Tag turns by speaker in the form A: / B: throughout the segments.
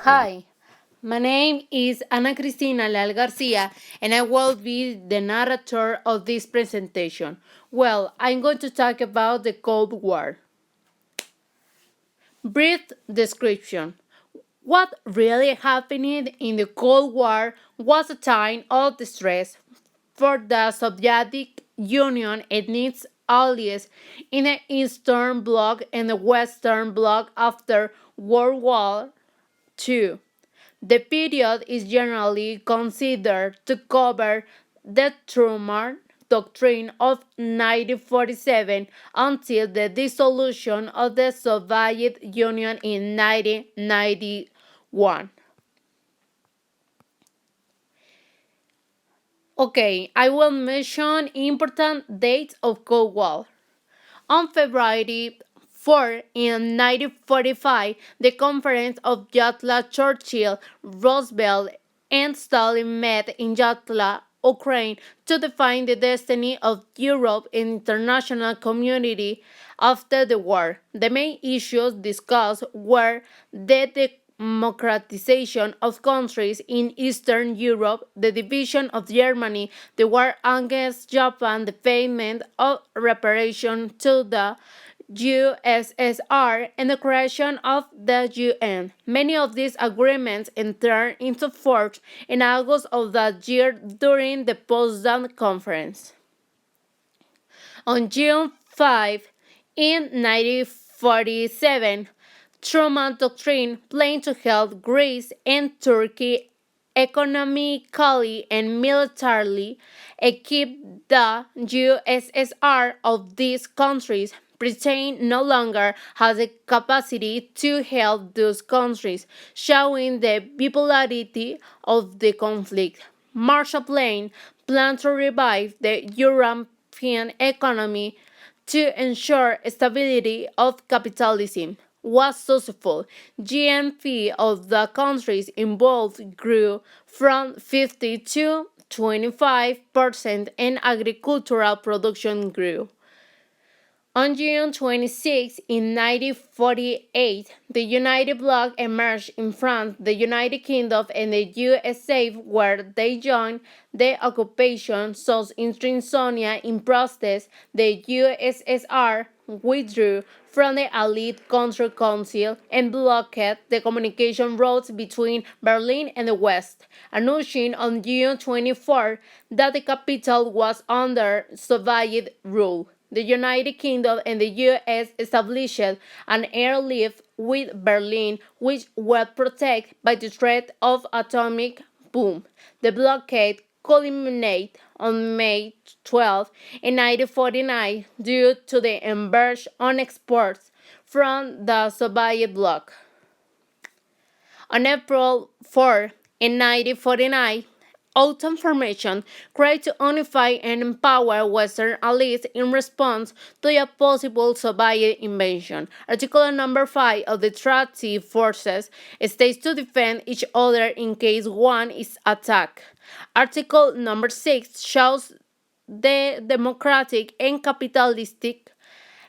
A: Hi, my name is Ana Cristina Leal Garcia, and I will be the narrator of this presentation. Well, I'm going to talk about the Cold War. Brief description. What really happened in the Cold War was a time of distress for the Soviet Union and its allies in the Eastern Bloc and the Western Bloc after World War II. The period is generally considered to cover the Truman Doctrine of 1947 until the dissolution of the Soviet Union in 1991. Okay, I will mention important dates of Cold War. On February 4 in 1945, the Conference of Yalta, Churchill, Roosevelt, and Stalin met in Yalta, Ukraine, to define the destiny of Europe and international community after the war. The main issues discussed were the democratization of countries in Eastern Europe, the division of Germany, the war against Japan, the payment of reparation to the USSR, and the creation of the UN. Many of these agreements entered into force in August of that year during the Potsdam Conference. On June 5 in 1947, Truman Doctrine planned to help Greece and Turkey economically and militarily equip the USSR of these countries. Britain no longer has the capacity to help those countries, showing the bipolarity of the conflict. Marshall Plan planned to revive the European economy to ensure stability of capitalism was successful. GNP of the countries involved grew from 50 to 25% and agricultural production grew. On June 26 in 1948, the United Bloc emerged in France, the United Kingdom, and the USA, where they joined the occupation. So, in Trisonia, in protest, the USSR withdrew from the Allied Control Council and blocked the communication routes between Berlin and the West, announcing on June 24 that the capital was under Soviet rule. The United Kingdom and the US established an airlift with Berlin, which was protected by the threat of atomic boom. The blockade culminated on May 12 in 1949 due to the embargo on exports from the Soviet bloc. On April 4 in 1949, Autumn Formation tried to unify and empower Western allies in response to a possible Soviet invasion. Article number 5 of the treaty forces states to defend each other in case one is attacked. Article number 6 shows the democratic and capitalistic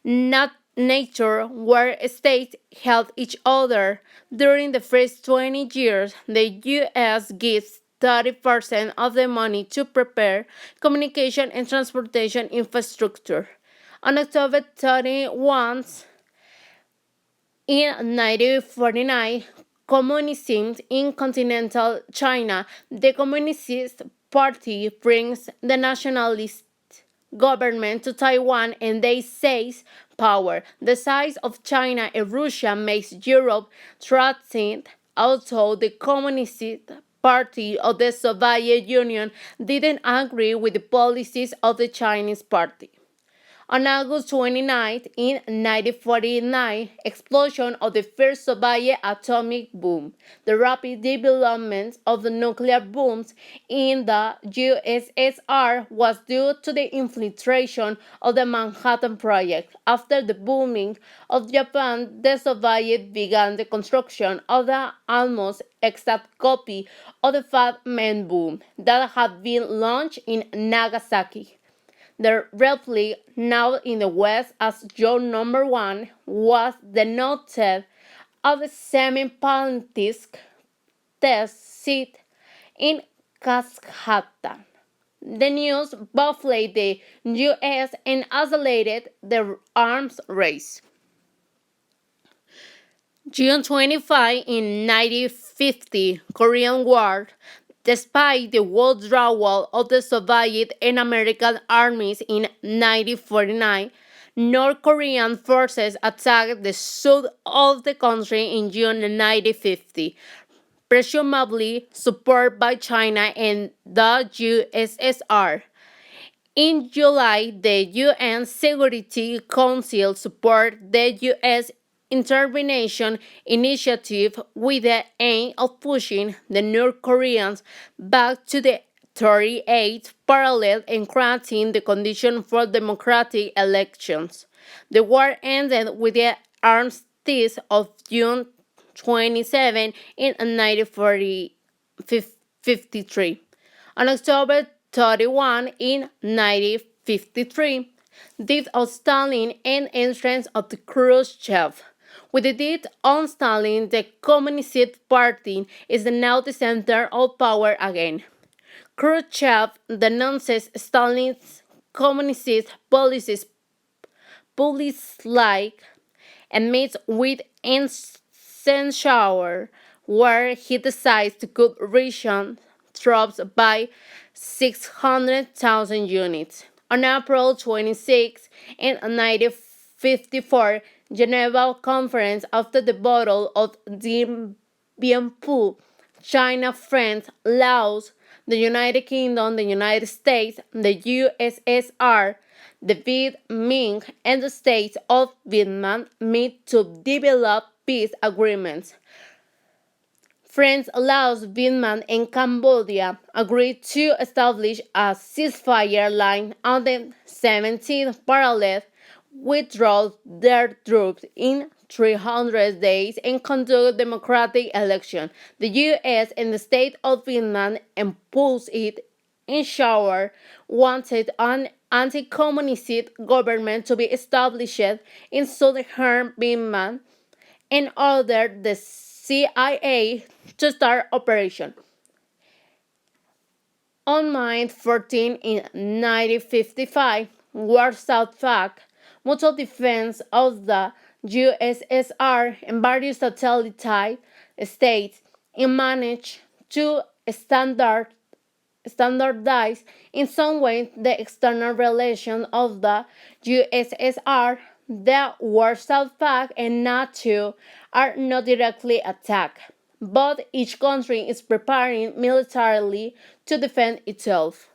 A: not nature where states help each other. During the first 20 years, the US gives 30% of the money to prepare communication and transportation infrastructure. On October 31 in 1949, communism in continental China, the Communist Party brings the nationalist government to Taiwan and they seize power. The size of China and Russia makes Europe threatened, although the Communist Party of the Soviet Union didn't agree with the policies of the Chinese Party. On August 29 in 1949, explosion of the first Soviet atomic bomb. The rapid development of the nuclear bombs in the USSR was due to the infiltration of the Manhattan Project. After the bombing of Japan, the Soviets began the construction of the almost exact copy of the Fat Man bomb that had been launched in Nagasaki. The replica, now in the West as Joe Number 1, was denoted of the semi-palistic test site in Kazakhstan. The news baffled the US and accelerated the arms race. June 25 in 1950 Korean War. Despite the withdrawal of the Soviet and American armies in 1949, North Korean forces attacked the south of the country in June 1950, presumably supported by China and the USSR. In July, the UN Security Council supported the US intervention initiative with the aim of pushing the North Koreans back to the 38th parallel and granting the condition for democratic elections. The war ended with the armistice of June 27 in 1953. On October 31 in 1953, death of Stalin and entrance of the Khrushchev. With the death of Stalin, the Communist Party is now the center of power again. Khrushchev denounces Stalin's communist policies police-like and meets with Eisenhower, where he decides to cut Russian troops by 600,000 units. On April 26 in 1954, Geneva Conference after the Battle of Dien Bien Phu, China, France, Laos, the United Kingdom, the United States, the USSR, the Viet Minh, and the states of Vietnam meet to develop peace agreements. France, Laos, Vietnam, and Cambodia agreed to establish a ceasefire line on the 17th parallel, withdraw their troops in 300 days, and conduct democratic elections. The US and the state of Vietnam imposed it in shower wanted an anti-communist government to be established in southern Vietnam and ordered the CIA to start operation. On May 14 in 1955, Warsaw Pact, mutual defense of the USSR and various satellite states, managed to standardize in some way the external relations of the USSR. The Warsaw Pact and NATO are not directly attacked, but each country is preparing militarily to defend itself.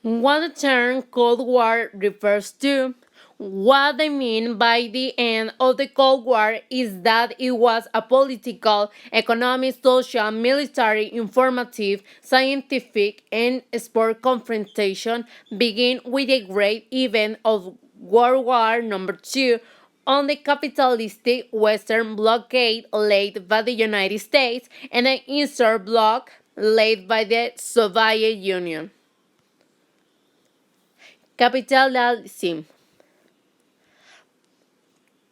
A: What the term Cold War refers to, what they mean by the end of the Cold War is that it was a political, economic, social, military, informative, scientific, and sport confrontation begin with the great event of World War II on the capitalistic Western blockade led by the United States and the Eastern Bloc led by the Soviet Union. Capitalism.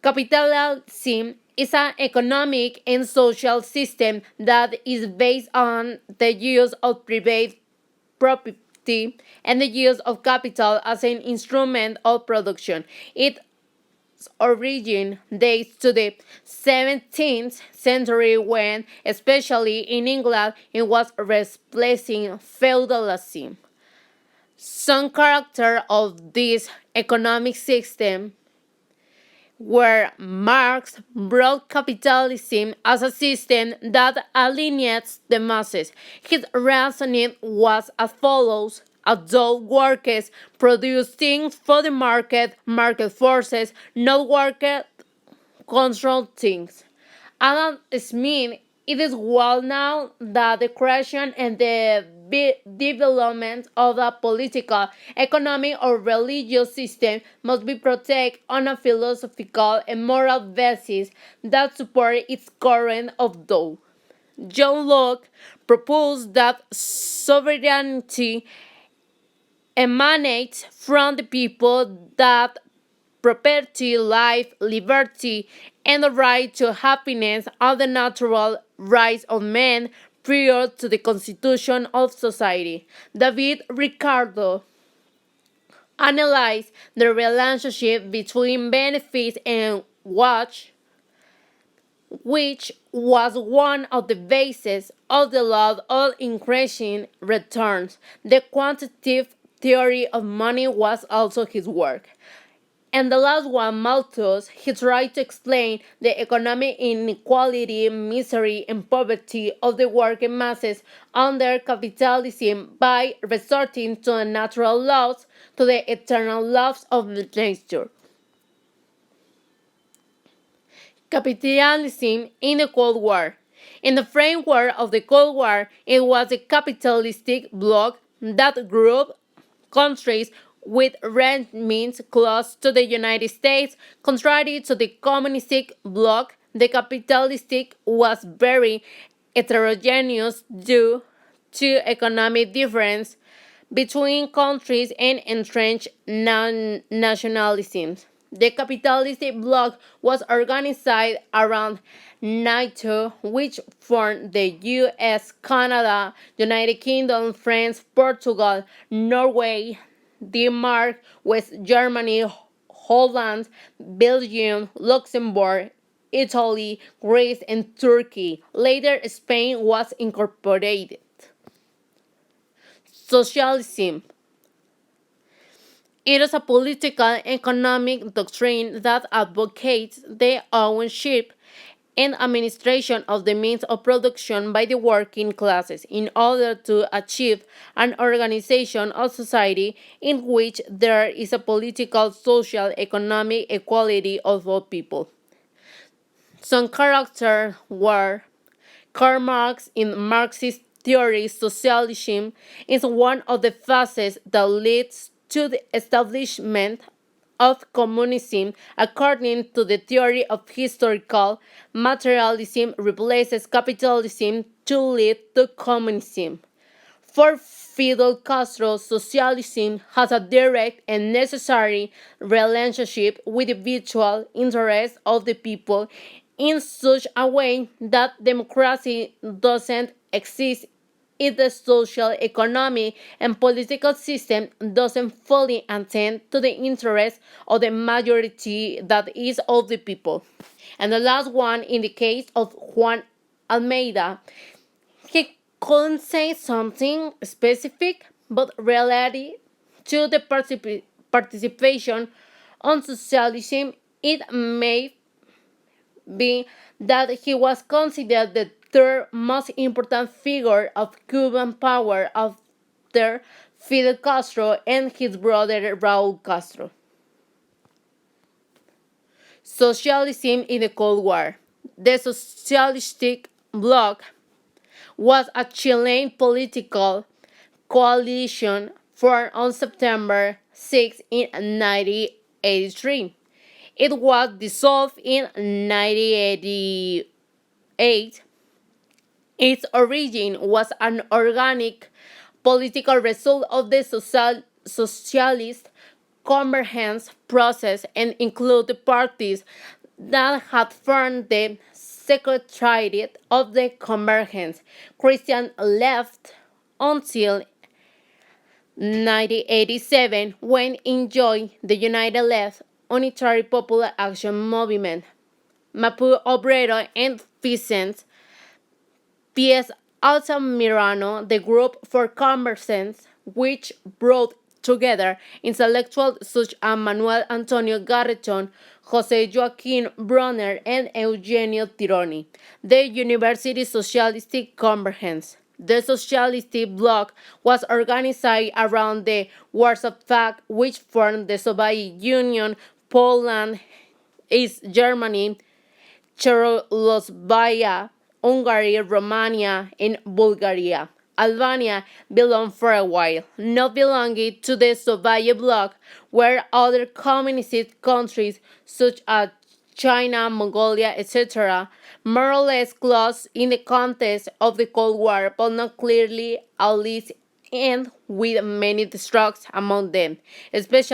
A: Capitalism is an economic and social system that is based on the use of private property and the use of capital as an instrument of production. Its origin dates to the 17th century when, especially in England, it was replacing feudalism. Some character of this economic system where Marx brought capitalism as a system that alienates the masses. His reasoning was as follows: although workers produce things for the market, market forces, not workers control things. Adam Smith, it is well known that the creation and the development of a political, economic, or religious system must be protected on a philosophical and moral basis that support its current of thought. John Locke proposed that sovereignty emanates from the people, that property, life, liberty, and the right to happiness are the natural rights of men prior to the constitution of society. David Ricardo analyzed the relationship between benefits and wage, which was one of the bases of the law of increasing returns. The quantitative theory of money was also his work. And the last one, Malthus, he tried to explain the economic inequality, misery, and poverty of the working masses under capitalism by resorting to the natural laws, to the eternal laws of nature. Capitalism in the Cold War. In the framework of the Cold War, it was a capitalistic bloc that grouped countries with means close to the United States. Contrary to the communistic bloc, the capitalistic was very heterogeneous due to economic difference between countries and entrenched nationalisms. The capitalistic bloc was organized around NATO, which formed the US, Canada, United Kingdom, France, Portugal, Norway, Denmark, West Germany, Holland, Belgium, Luxembourg, Italy, Greece, and Turkey. Later, Spain was incorporated. Socialism. It is a political and economic doctrine that advocates the ownership and administration of the means of production by the working classes in order to achieve an organization of society in which there is a political, social, economic equality of all people. Some characters were Karl Marx in Marxist theory. Socialism is one of the phases that leads to the establishment of communism. According to the theory of historical materialism, replaces capitalism to lead to communism. For Fidel Castro, socialism has a direct and necessary relationship with the virtual interests of the people in such a way that democracy doesn't exist if the social, economic, and political system doesn't fully attend to the interests of the majority that is of the people. And the last one, in the case of Juan Almeida, he couldn't say something specific, but related to the participation on socialism, it may be that he was considered the third most important figure of Cuban power after Fidel Castro and his brother Raul Castro. Socialism in the Cold War. The socialistic bloc was a Chilean political coalition formed on September 6 in 1983. It was dissolved in 1988. Its origin was an organic political result of the socialist convergence process and included parties that had formed the Secretariat of the Convergence. Christian left until 1987 when he joined the United Left Unitary Popular Action Movement. Mapu Obrero and Vicente P.S. Altamirano, the Group for Convergence, which brought together intellectuals such as Manuel Antonio Garreton, José Joaquín Brunner, and Eugenio Tironi. The University Socialistic Convergence. The Socialistic Bloc was organized around the Warsaw Pact, which formed the Soviet Union, Poland, East Germany, Czechoslovakia, Hungary, Romania, and Bulgaria. Albania belonged for a while, not belonging to the Soviet bloc, where other communist countries such as China, Mongolia, etc., more or less close in the context of the Cold War, but not clearly, at least, and with many destructs among them, especially